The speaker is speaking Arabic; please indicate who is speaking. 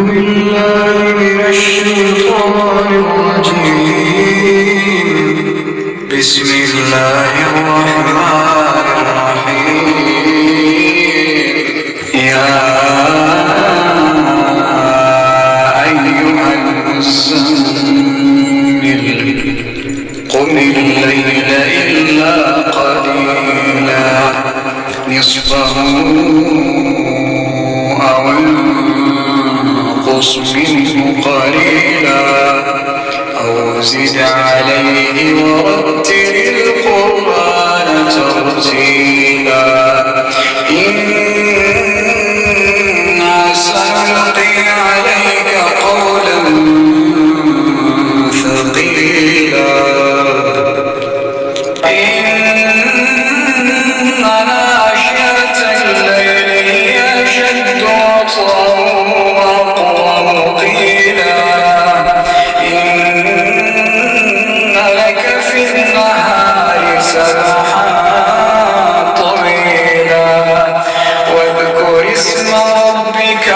Speaker 1: بالله من الشيطان الرجيم. بسم الله الرحمن الرحيم. يا أيها المزمل قم الليل إلا قليلا نصفه أو انقص منه قليلا أو زد عليه ورتل القرآن ترتيلا إنا سنلقي عليك قولا ثقيلا إن ناشئة الليل هي أشد وطئا وأقوم قيلا إن لك في النهار سبحا طويلا واذكر اسم ربك